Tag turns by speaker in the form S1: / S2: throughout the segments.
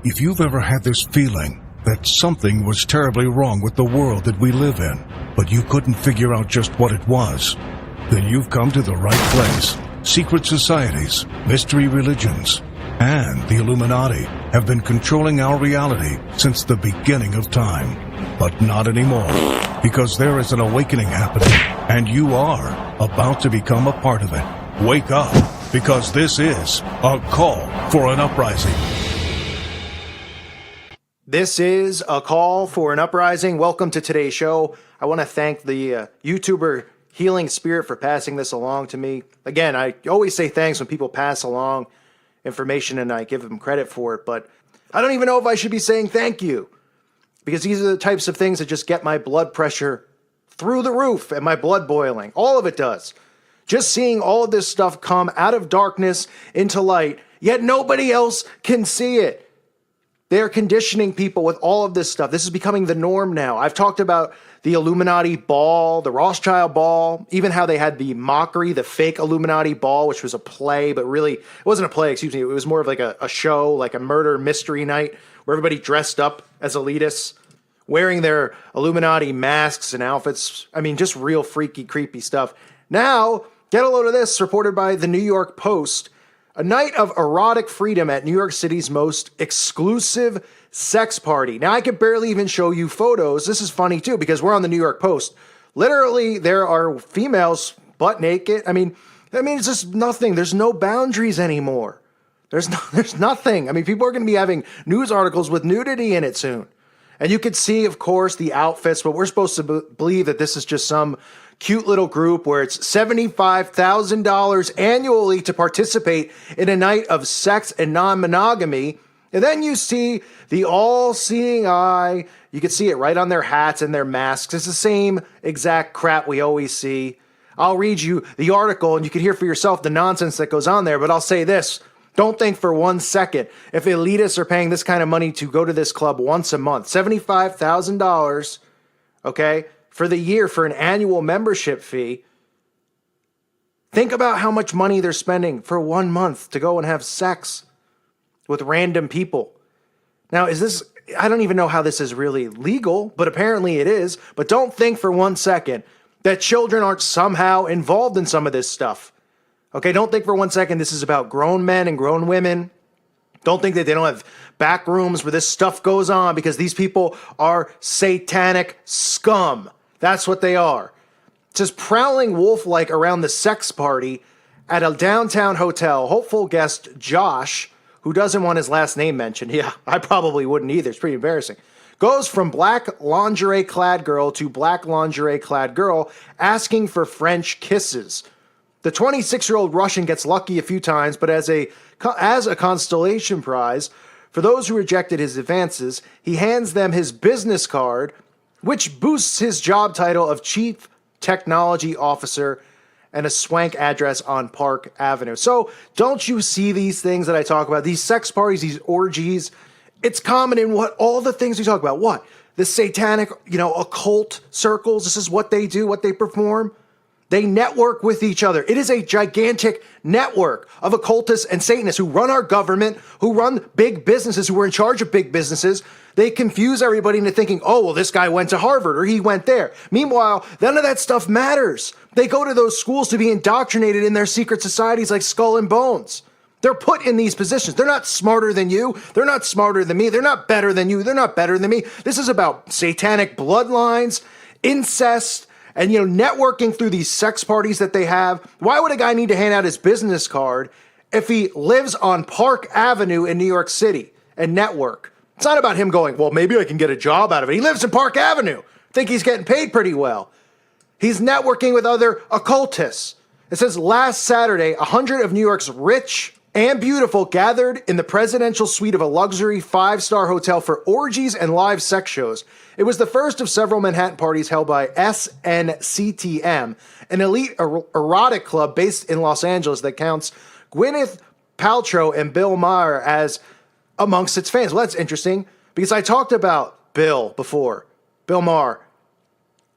S1: If you've ever had this feeling that something was terribly wrong with the world that we live in, but you couldn't figure out just what it was, then you've come to the right place. Secret societies, mystery religions, and the Illuminati have been controlling our reality since the beginning of time. But not anymore, because there is an awakening happening, and you are about to become a part of it. Wake up, because this is a call for an uprising.
S2: This is a call for an uprising. Welcome to today's show. I want to thank the YouTuber Healing Spirit for passing this along to me. Again, I always say thanks when people pass along information and I give them credit for it, but I don't even know if I should be saying thank you, because these are the types of things that just get my blood pressure through the roof and my blood boiling. All of it does. Just seeing all of this stuff come out of darkness into light, yet nobody else can see it. They're conditioning people with all of this stuff. This is becoming the norm now. I've talked about the Illuminati ball, the Rothschild ball, even how they had the mockery, the fake Illuminati ball, which was a play, but really, it wasn't a play, excuse me. It was more of like a show, like a murder mystery night where everybody dressed up as elitists, wearing their Illuminati masks and outfits. I mean, just real freaky, creepy stuff. Now, get a load of this, reported by the New York Post. A night of erotic freedom at New York City's most exclusive sex party. Now, I could barely even show you photos. This is funny, too, because we're on the New York Post. Literally, there are females butt naked. I mean, it's just nothing. There's no boundaries anymore. There's nothing. I mean, people are going to be having news articles with nudity in it soon. And you could see, of course, the outfits, but we're supposed to believe that this is just some cute little group where it's $75,000 annually to participate in a night of sex and non-monogamy. And then you see the all-seeing eye. You can see it right on their hats and their masks. It's the same exact crap we always see. I'll read you the article and you can hear for yourself the nonsense that goes on there, but I'll say this. Don't think for 1 second if elitists are paying this kind of money to go to this club once a month, $75,000, okay, for the year for an annual membership fee. Think about how much money they're spending for 1 month to go and have sex with random people. Now, I don't even know how this is really legal, but apparently it is. But don't think for 1 second that children aren't somehow involved in some of this stuff. Okay, don't think for 1 second this is about grown men and grown women. Don't think that they don't have back rooms where this stuff goes on, because these people are satanic scum. That's what they are. Just prowling wolf-like around the sex party at a downtown hotel. Hopeful guest Josh, who doesn't want his last name mentioned, yeah, I probably wouldn't either, it's pretty embarrassing, goes from black lingerie-clad girl to black lingerie-clad girl asking for French kisses. The 26-year-old Russian gets lucky a few times, but as a constellation prize for those who rejected his advances, he hands them his business card, which boosts his job title of Chief Technology Officer and a swank address on Park Avenue. So don't you see these things that I talk about? These sex parties, these orgies, it's common in all the things we talk about. What? The satanic, occult circles. This is what they do, what they perform. They network with each other. It is a gigantic network of occultists and Satanists who run our government, who run big businesses, who are in charge of big businesses. They confuse everybody into thinking, oh, well, this guy went to Harvard or he went there. Meanwhile, none of that stuff matters. They go to those schools to be indoctrinated in their secret societies like Skull and Bones. They're put in these positions. They're not smarter than you. They're not smarter than me. They're not better than you. They're not better than me. This is about satanic bloodlines, incest, and, networking through these sex parties that they have. Why would a guy need to hand out his business card if he lives on Park Avenue in New York City and network? It's not about him going, well, maybe I can get a job out of it. He lives in Park Avenue. I think he's getting paid pretty well. He's networking with other occultists. It says last Saturday, 100 of New York's rich and beautiful gathered in the presidential suite of a luxury 5-star hotel for orgies and live sex shows. It was the first of several Manhattan parties held by SNCTM, an elite erotic club based in Los Angeles that counts Gwyneth Paltrow and Bill Maher as amongst its fans. Well, that's interesting because I talked about Bill before, Bill Maher.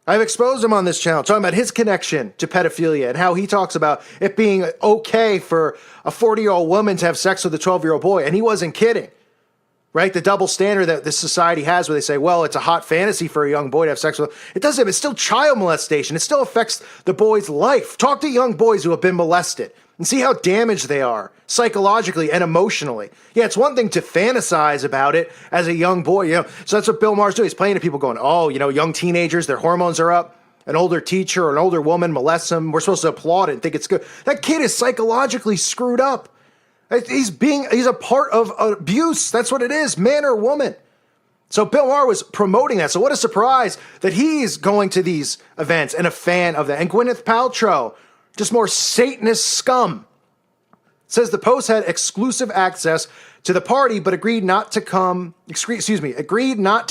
S2: I've exposed him on this channel, talking about his connection to pedophilia and how he talks about it being okay for a 40-year-old woman to have sex with a 12-year-old boy, and he wasn't kidding. right? The double standard that this society has where they say, well, it's a hot fantasy for a young boy to have sex with. It doesn't. It's still child molestation. It still affects the boy's life. Talk to young boys who have been molested and see how damaged they are psychologically and emotionally. Yeah, it's one thing to fantasize about it as a young boy. So that's what Bill Maher's doing. He's playing to people going, oh, young teenagers, their hormones are up. An older teacher or an older woman molests them. We're supposed to applaud it and think it's good. That kid is psychologically screwed up. He's a part of abuse. That's what it is, man or woman. So Bill Maher was promoting that. So what a surprise that he's going to these events and a fan of that. And Gwyneth Paltrow, just more Satanist scum. Says the Post had exclusive access to the party, but agreed not to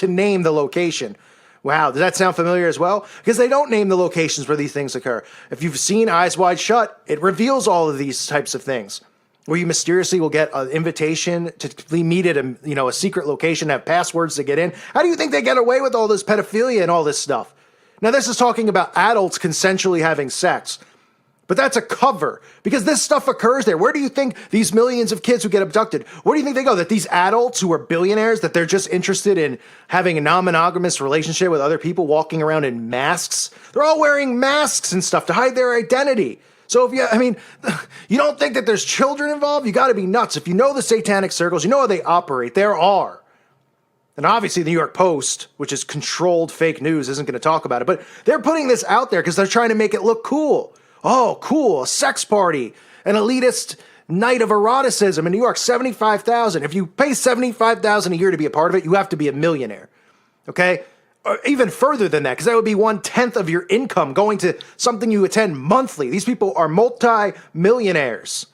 S2: name the location. Wow, does that sound familiar as well? Because they don't name the locations where these things occur. If you've seen Eyes Wide Shut, it reveals all of these types of things, where you mysteriously will get an invitation to meet at a secret location, have passwords to get in. How do you think they get away with all this pedophilia and all this stuff? Now, this is talking about adults consensually having sex. But that's a cover, because this stuff occurs there. Where do you think these millions of kids who get abducted, where do you think they go? That these adults who are billionaires, that they're just interested in having a non-monogamous relationship with other people walking around in masks? They're all wearing masks and stuff to hide their identity. So you don't think that there's children involved? You got to be nuts. If you know the satanic circles, you know how they operate. There are. And obviously the New York Post, which is controlled fake news, isn't going to talk about it. But they're putting this out there because they're trying to make it look cool. Oh, cool, a sex party, an elitist night of eroticism in New York, $75,000. If you pay $75,000 a year to be a part of it, you have to be a millionaire, okay? Or even further than that, because that would be 1/10 of your income going to something you attend monthly. These people are multi-millionaires.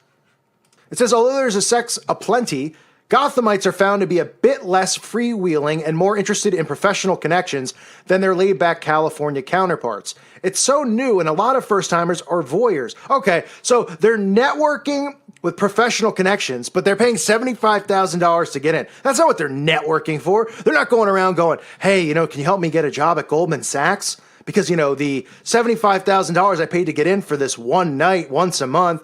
S2: It says, although there's a sex aplenty, Gothamites are found to be a bit less freewheeling and more interested in professional connections than their laid-back California counterparts. It's so new, and a lot of first-timers are voyeurs. Okay, so they're networking with professional connections, but they're paying $75,000 to get in. That's not what they're networking for. They're not going around going, hey, can you help me get a job at Goldman Sachs? Because, the $75,000 I paid to get in for this one night, once a month,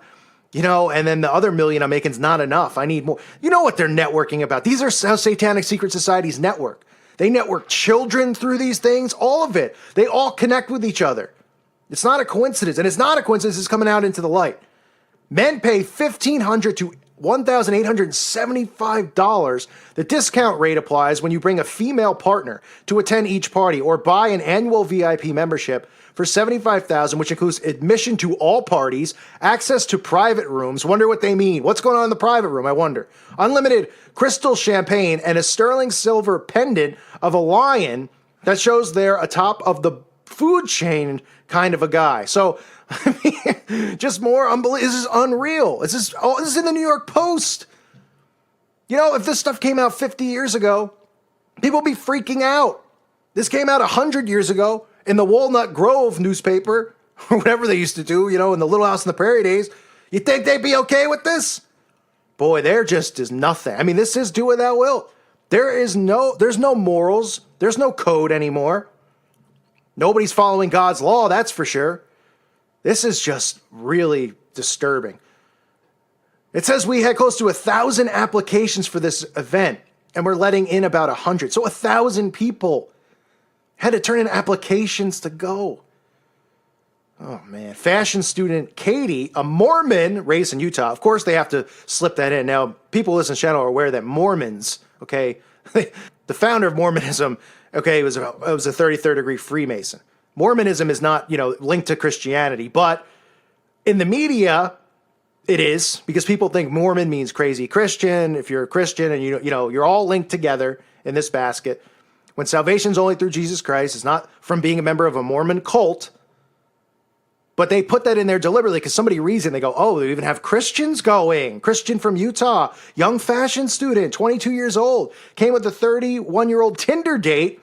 S2: and then the other $1 million I'm making is not enough. I need more. You know what they're networking about. These are how satanic secret societies network. They network children through these things, all of it. They all connect with each other. It's not a coincidence, and it's not a coincidence it's coming out into the light. Men pay $1,500 to $1,875. The discount rate applies when you bring a female partner to attend each party or buy an annual VIP membership for $75,000, which includes admission to all parties, access to private rooms. Wonder what they mean. What's going on in the private room? I wonder. Unlimited crystal champagne and a sterling silver pendant of a lion that shows they're atop of the food chain kind of a guy. So, just more unbelievable. This is unreal. This is in the New York Post. If this stuff came out 50 years ago, people would be freaking out. This came out 100 years ago in the Walnut Grove newspaper, or whatever they used to do, in the Little House on the Prairie days. You think they'd be okay with this? Boy, there just is nothing. This is do what thou wilt. There's no morals. There's no code anymore. Nobody's following God's law, that's for sure. This is just really disturbing. It says we had close to 1,000 applications for this event, and we're letting in about 100. So 1,000 people had to turn in applications to go. Oh, man. Fashion student Katie, a Mormon raised in Utah. Of course, they have to slip that in. Now, people who listen to the channel are aware that Mormons, okay, the founder of Mormonism, okay, was a 33rd degree Freemason. Mormonism is not, linked to Christianity, but in the media, it is, because people think Mormon means crazy Christian. If you're a Christian and you're all linked together in this basket, when salvation's only through Jesus Christ, it's not from being a member of a Mormon cult. But they put that in there deliberately because somebody reads it and they go, oh, they even have Christians going. Christian from Utah, young fashion student, 22 years old, came with a 31-year-old Tinder date.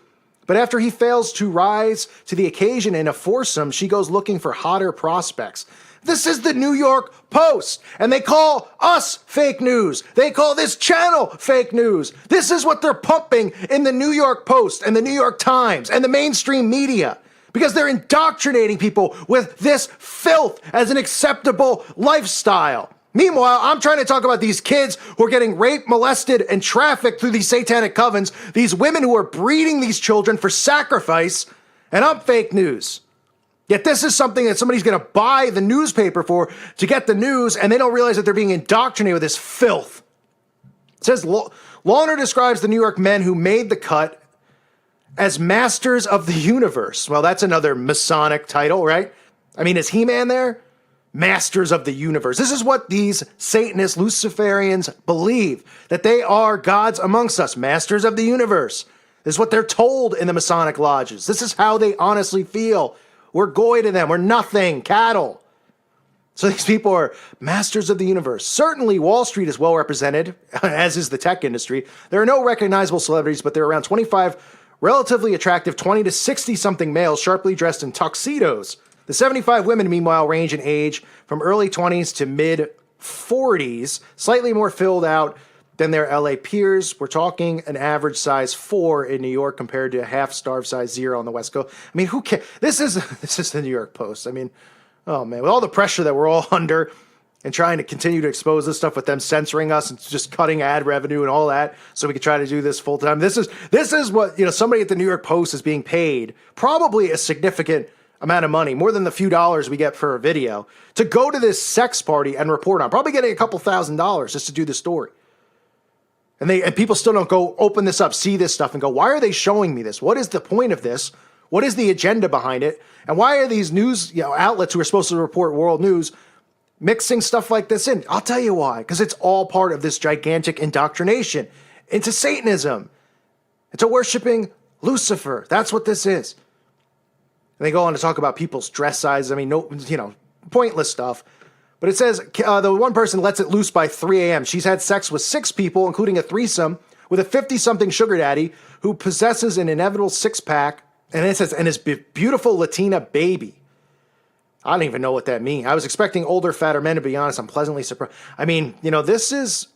S2: But after he fails to rise to the occasion in a foursome, she goes looking for hotter prospects. This is the New York Post, and they call us fake news. They call this channel fake news. This is what they're pumping in the New York Post and the New York Times and the mainstream media, because they're indoctrinating people with this filth as an acceptable lifestyle. Meanwhile, I'm trying to talk about these kids who are getting raped, molested, and trafficked through these satanic covens, these women who are breeding these children for sacrifice, and I'm fake news. Yet this is something that somebody's going to buy the newspaper for to get the news, and they don't realize that they're being indoctrinated with this filth. It says, Lawner describes the New York men who made the cut as masters of the universe. Well, that's another Masonic title, right? I mean, is He-Man there? Masters of the universe. This is what these Satanists, Luciferians believe, that they are gods amongst us, masters of the universe. This is what they're told in the Masonic lodges. This is how they honestly feel. We're goy to them. We're nothing, cattle. So these people are masters of the universe. Certainly Wall Street is well represented, as is the tech industry. There are no recognizable celebrities, but there are around 25 relatively attractive 20 to 60-something males sharply dressed in tuxedos. The 75 women, meanwhile, range in age from early 20s to mid-40s, slightly more filled out than their LA peers. We're talking an average size 4 in New York compared to a half-starved size 0 on the West Coast. I mean, who cares? This is the New York Post. I mean, oh man, with all the pressure that we're all under and trying to continue to expose this stuff with them censoring us and just cutting ad revenue and all that so we can try to do this full time. This is what, somebody at the New York Post is being paid probably a significant amount of money, more than the few dollars we get for a video, to go to this sex party and report on. Probably getting a couple $1,000s just to do the story. And people still don't go open this up, see this stuff, and go, why are they showing me this? What is the point of this? What is the agenda behind it? And why are these news outlets who are supposed to report world news mixing stuff like this in? I'll tell you why. Because it's all part of this gigantic indoctrination into Satanism, into worshiping Lucifer. That's what this is. And they go on to talk about people's dress sizes. I mean, pointless stuff. But it says the one person lets it loose by 3 a.m. She's had sex with 6 people, including a threesome, with a 50-something sugar daddy who possesses an inevitable six-pack, and it says, and his beautiful Latina baby. I don't even know what that means. I was expecting older, fatter men, to be honest. I'm pleasantly surprised. I mean, this is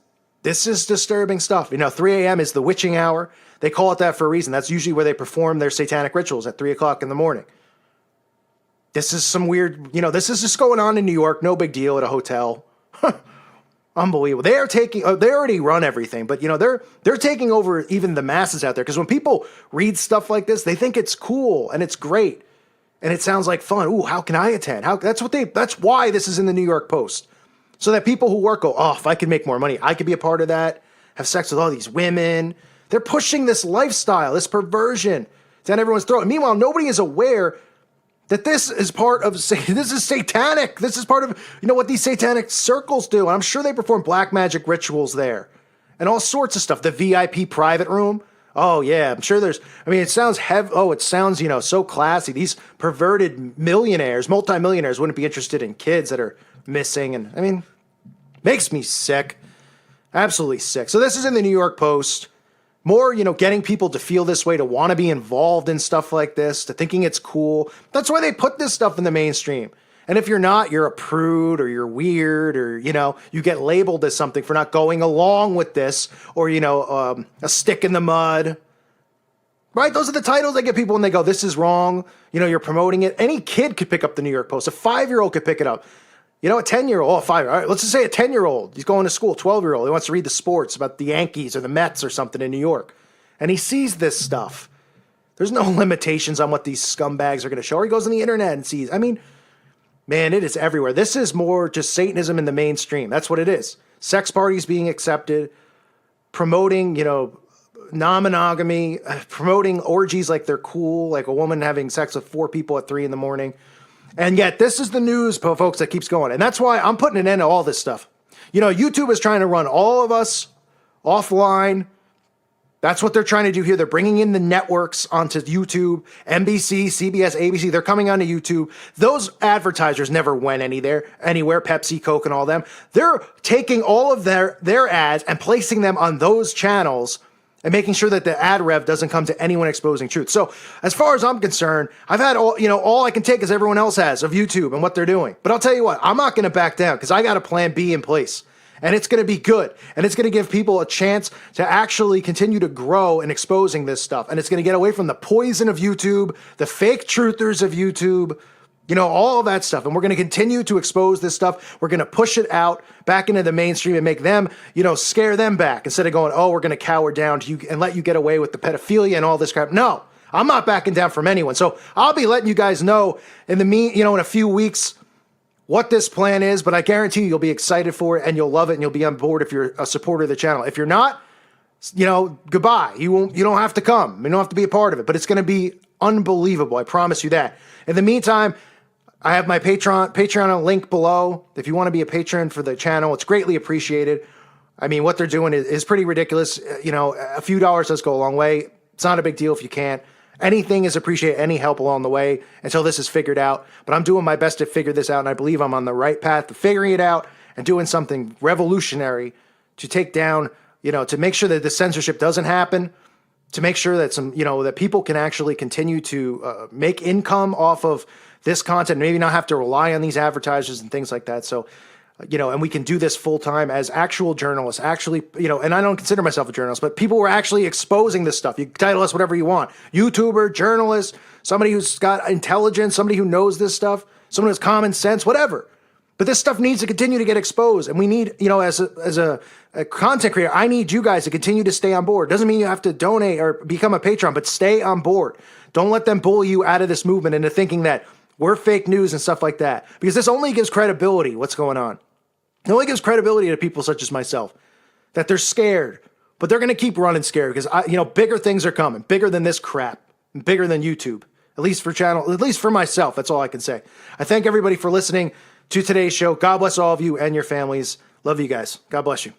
S2: disturbing stuff. 3 a.m. is the witching hour. They call it that for a reason. That's usually where they perform their satanic rituals, at 3 o'clock in the morning. This is some weird, this is just going on in New York. No big deal at a hotel. Unbelievable. They already run everything, but they're taking over even the masses out there. Because when people read stuff like this, they think it's cool and it's great. And it sounds like fun. Ooh, how can I attend? That's why this is in the New York Post. So that people who work go, oh, if I could make more money, I could be a part of that. Have sex with all these women. They're pushing this lifestyle, this perversion down everyone's throat. And meanwhile, nobody is aware that this is part of, this is satanic. This is part of, what these satanic circles do. And I'm sure they perform black magic rituals there and all sorts of stuff. The VIP private room. Oh yeah, I'm sure it sounds it sounds, so classy. These perverted millionaires, multimillionaires wouldn't be interested in kids that are missing. And makes me sick. Absolutely sick. So this is in the New York Post. More, getting people to feel this way, to want to be involved in stuff like this, to thinking it's cool. That's why they put this stuff in the mainstream. And if you're not, you're a prude or you're weird or, you get labeled as something for not going along with this or, a stick in the mud. Right? Those are the titles they get people when they go, this is wrong. You're promoting it. Any kid could pick up the New York Post. A 5-year-old could pick it up. A 10-year-old, 5, all right, let's just say a 10-year-old, he's going to school, 12-year-old, he wants to read the sports about the Yankees or the Mets or something in New York, and he sees this stuff. There's no limitations on what these scumbags are going to show, or he goes on the internet and sees. Man, it is everywhere. This is more just Satanism in the mainstream. That's what it is. Sex parties being accepted, promoting, non-monogamy, promoting orgies like they're cool, like a woman having sex with 4 people at 3 in the morning. And yet, this is the news, folks, that keeps going. And that's why I'm putting an end to all this stuff. YouTube is trying to run all of us offline. That's what they're trying to do here. They're bringing in the networks onto YouTube, NBC, CBS, ABC. They're coming onto YouTube. Those advertisers never went anywhere, Pepsi, Coke, and all them. They're taking all of their ads and placing them on those channels and making sure that the ad rev doesn't come to anyone exposing truth. So as far as I'm concerned, I've had all I can take as everyone else has of YouTube and what they're doing. But I'll tell you what, I'm not going to back down because I got a plan B in place. And it's going to be good. And it's going to give people a chance to actually continue to grow in exposing this stuff. And it's going to get away from the poison of YouTube, the fake truthers of YouTube, all of that stuff. And we're going to continue to expose this stuff. We're going to push it out back into the mainstream and make them, scare them back instead of going, oh, we're going to cower down to you and let you get away with the pedophilia and all this crap. No, I'm not backing down from anyone. So I'll be letting you guys know in a few weeks what this plan is, but I guarantee you'll be excited for it and you'll love it and you'll be on board if you're a supporter of the channel. If you're not, goodbye. You don't have to come. You don't have to be a part of it, but it's going to be unbelievable. I promise you that. In the meantime, I have my Patreon link below. If you want to be a patron for the channel, it's greatly appreciated. I mean, what they're doing is pretty ridiculous. A few dollars does go a long way. It's not a big deal if you can't. Anything is appreciated, any help along the way until this is figured out. But I'm doing my best to figure this out, and I believe I'm on the right path to figuring it out and doing something revolutionary to take down, to make sure that the censorship doesn't happen, to make sure that that people can actually continue to make income off of this content, maybe not have to rely on these advertisers and things like that. So, and we can do this full time as actual journalists, actually, and I don't consider myself a journalist, but people were actually exposing this stuff. You can title us whatever you want. YouTuber, journalist, somebody who's got intelligence, somebody who knows this stuff, someone who has common sense, whatever. But this stuff needs to continue to get exposed. And we need, as a content creator, I need you guys to continue to stay on board. Doesn't mean you have to donate or become a patron, but stay on board. Don't let them bully you out of this movement into thinking that we're fake news and stuff like that. Because this only gives credibility, what's going on. It only gives credibility to people such as myself, that they're scared. But they're going to keep running scared because, bigger things are coming. Bigger than this crap. Bigger than YouTube. At least for myself. That's all I can say. I thank everybody for listening to today's show. God bless all of you and your families. Love you guys. God bless you.